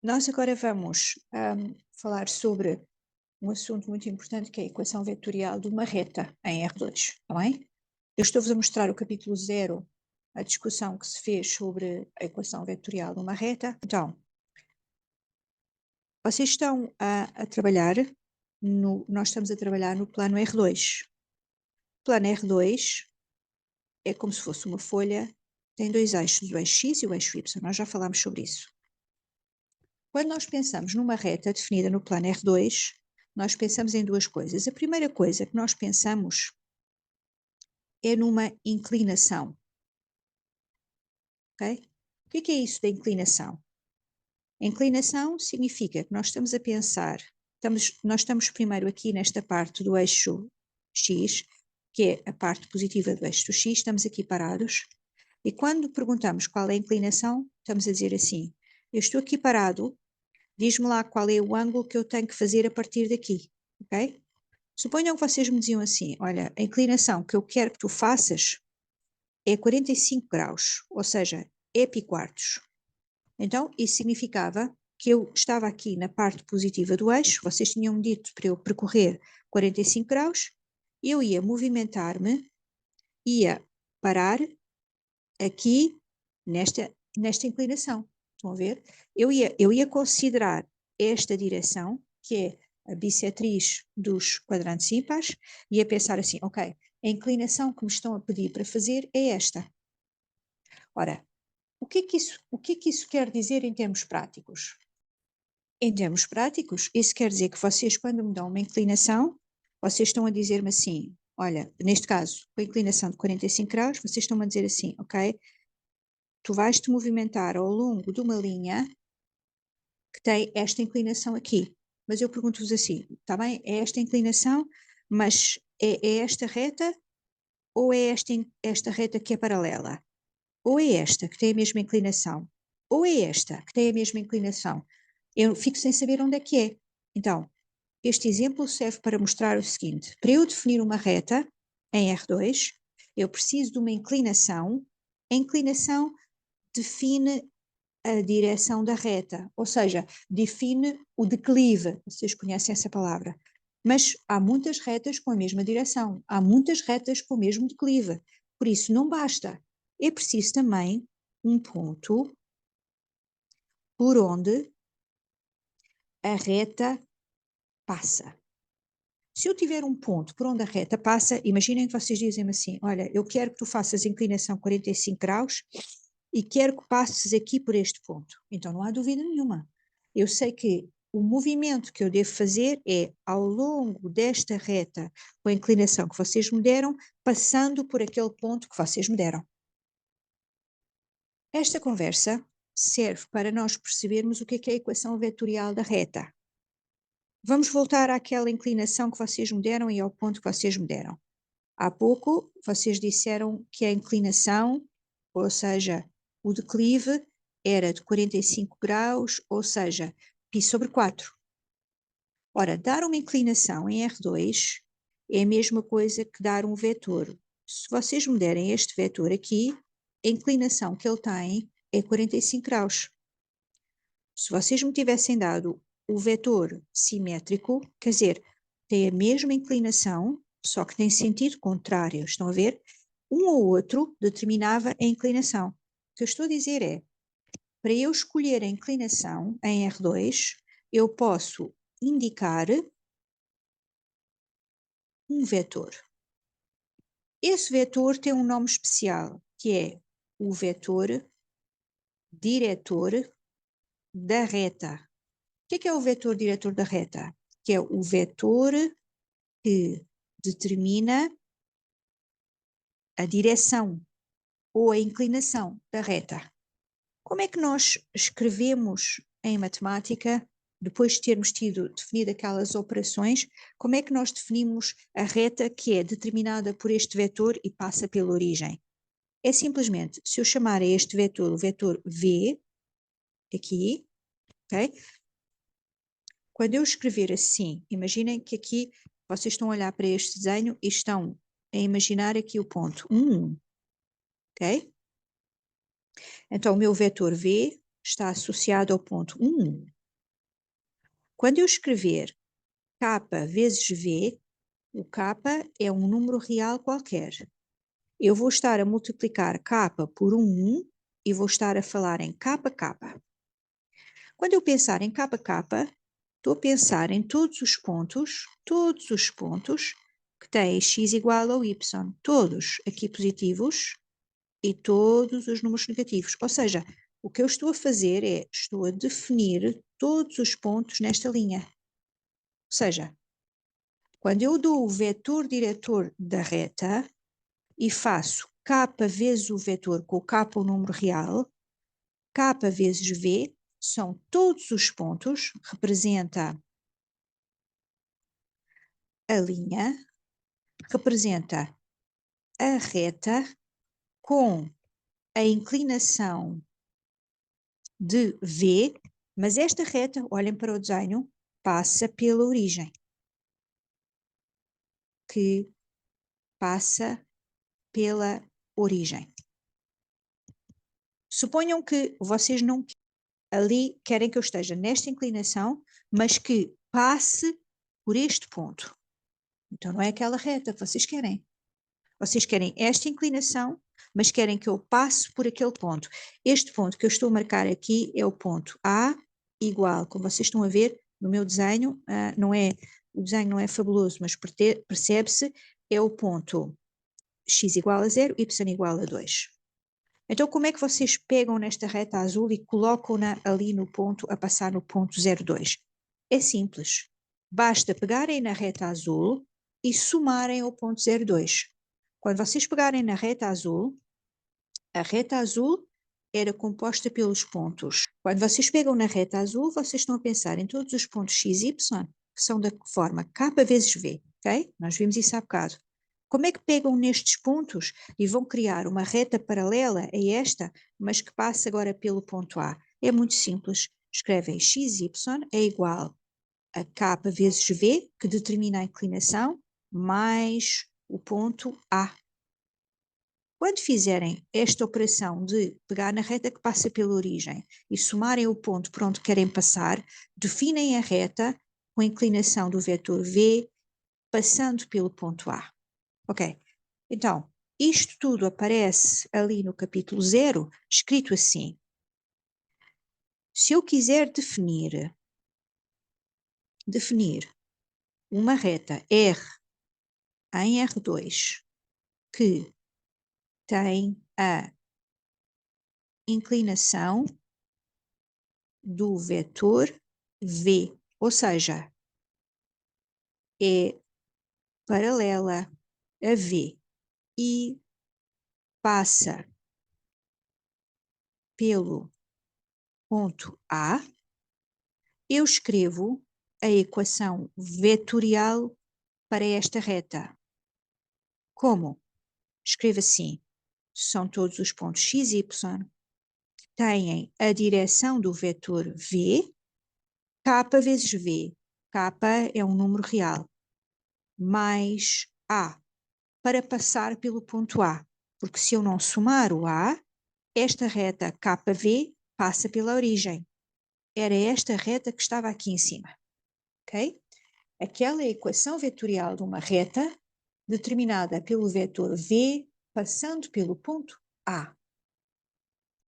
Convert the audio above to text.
Nós agora vamos falar sobre um assunto muito importante que é a equação vetorial de uma reta em R2, está bem? Eu estou-vos a mostrar o capítulo 0, a discussão que se fez sobre a equação vetorial de uma reta. Então, vocês estão a trabalhar, nós estamos a trabalhar no plano R2. O plano R2 é como se fosse uma folha, tem dois eixos, o eixo X e o eixo Y, nós já falámos sobre isso. Quando nós pensamos numa reta definida no plano R2, nós pensamos em duas coisas. A primeira coisa que nós pensamos é numa inclinação. Ok? O que é isso da inclinação? A inclinação significa que nós estamos a pensar, nós estamos primeiro aqui nesta parte do eixo X, que é a parte positiva do eixo do X, estamos aqui parados, e quando perguntamos qual é a inclinação, estamos a dizer assim, eu estou aqui parado, diz-me lá qual é o ângulo que eu tenho que fazer a partir daqui, ok? Suponham que vocês me diziam assim, olha, a inclinação que eu quero que tu faças é 45 graus, ou seja, é pi-quartos. Então, isso significava que eu estava aqui na parte positiva do eixo, vocês tinham dito para eu percorrer 45 graus, eu ia movimentar-me, ia parar aqui nesta inclinação. Estão a ver? Eu ia considerar esta direção, que é a bissetriz dos quadrantes ímpares, e ia pensar assim, ok, a inclinação que me estão a pedir para fazer é esta. Ora, o que é que isso quer dizer em termos práticos? Em termos práticos, isso quer dizer que vocês, quando me dão uma inclinação, vocês estão a dizer-me assim, olha, neste caso, com a inclinação de 45 graus, vocês estão-me a dizer assim, ok, tu vais te movimentar ao longo de uma linha que tem esta inclinação aqui. Mas eu pergunto-vos assim, está bem, é esta inclinação, mas é esta reta ou é esta reta que é paralela? Ou é esta que tem a mesma inclinação? Ou é esta que tem a mesma inclinação? Eu fico sem saber onde é que é. Então, este exemplo serve para mostrar o seguinte, para eu definir uma reta em R2, eu preciso de uma inclinação, a inclinação define a direção da reta, ou seja, define o declive, vocês conhecem essa palavra, mas há muitas retas com a mesma direção, há muitas retas com o mesmo declive, por isso não basta, é preciso também um ponto por onde a reta passa. Se eu tiver um ponto por onde a reta passa, imaginem que vocês dizem assim, olha, eu quero que tu faças inclinação 45 graus e quero que passes aqui por este ponto. Então não há dúvida nenhuma. Eu sei que o movimento que eu devo fazer é ao longo desta reta, com a inclinação que vocês me deram, passando por aquele ponto que vocês me deram. Esta conversa serve para nós percebermos o que é a equação vetorial da reta. Vamos voltar àquela inclinação que vocês me deram e ao ponto que vocês me deram. Há pouco vocês disseram que a inclinação, ou seja, o declive, era de 45 graus, ou seja, π sobre 4. Ora, dar uma inclinação em R2 é a mesma coisa que dar um vetor. Se vocês me derem este vetor aqui, a inclinação que ele tem é 45 graus. Se vocês me tivessem dado o vetor simétrico, quer dizer, tem a mesma inclinação, só que tem sentido contrário, estão a ver? Um ou outro determinava a inclinação. O que eu estou a dizer é, para eu escolher a inclinação em R2, eu posso indicar um vetor. Esse vetor tem um nome especial, que é o vetor diretor da reta. O que é o vetor diretor da reta? Que é o vetor que determina a direção ou a inclinação da reta. Como é que nós escrevemos em matemática, depois de termos definido aquelas operações, como é que nós definimos a reta que é determinada por este vetor e passa pela origem? É simplesmente, se eu chamar a este vetor o vetor V, aqui, ok? Quando eu escrever assim, imaginem que aqui vocês estão a olhar para este desenho e estão a imaginar aqui o ponto 1, ok? Então o meu vetor V está associado ao ponto 1. Quando eu escrever k vezes v, o k é um número real qualquer. Eu vou estar a multiplicar k por 1 e vou estar a falar em kk. Quando eu pensar em kk, estou a pensar em todos os pontos que têm x igual ao y, todos aqui positivos e todos os números negativos. Ou seja, o que eu estou a fazer é, estou a definir todos os pontos nesta linha. Ou seja, quando eu dou o vetor diretor da reta e faço k vezes o vetor com o k o número real, k vezes v são todos os pontos, representa a linha, representa a reta com a inclinação de V, mas esta reta, olhem para o desenho, passa pela origem, que passa pela origem. Suponham que vocês não ali querem que eu esteja nesta inclinação, mas que passe por este ponto. Então não é aquela reta que vocês querem. Vocês querem esta inclinação, mas querem que eu passe por aquele ponto. Este ponto que eu estou a marcar aqui é o ponto A igual, como vocês estão a ver no meu desenho, o desenho não é fabuloso, mas percebe-se, é o ponto x igual a 0, y igual a 2. Então como é que vocês pegam nesta reta azul e colocam-na ali no ponto, a passar no ponto 0,2? É simples, basta pegarem na reta azul e somarem ao ponto 0,2. Quando vocês pegarem na reta azul, a reta azul era composta pelos pontos. Quando vocês pegam na reta azul, vocês estão a pensar em todos os pontos x e y, que são da forma k vezes v, ok? Nós vimos isso há bocado. Como é que pegam nestes pontos e vão criar uma reta paralela a esta, mas que passa agora pelo ponto A? É muito simples. Escrevem x, y é igual a k vezes v, que determina a inclinação, mais o ponto A. Quando fizerem esta operação de pegar na reta que passa pela origem e somarem o ponto por onde querem passar, definem a reta com a inclinação do vetor v passando pelo ponto A. Ok, então, isto tudo aparece ali no capítulo 0, escrito assim. Se eu quiser definir uma reta R em R2 que tem a inclinação do vetor V, ou seja, é paralela a V e passa pelo ponto A, eu escrevo a equação vetorial para esta reta. Como? Escrevo assim, são todos os pontos x e y que têm a direção do vetor V, k vezes V, k é um número real, mais A, para passar pelo ponto A, porque se eu não somar o A, esta reta KV passa pela origem. Era esta reta que estava aqui em cima, ok? Aquela é a equação vetorial de uma reta determinada pelo vetor V passando pelo ponto A.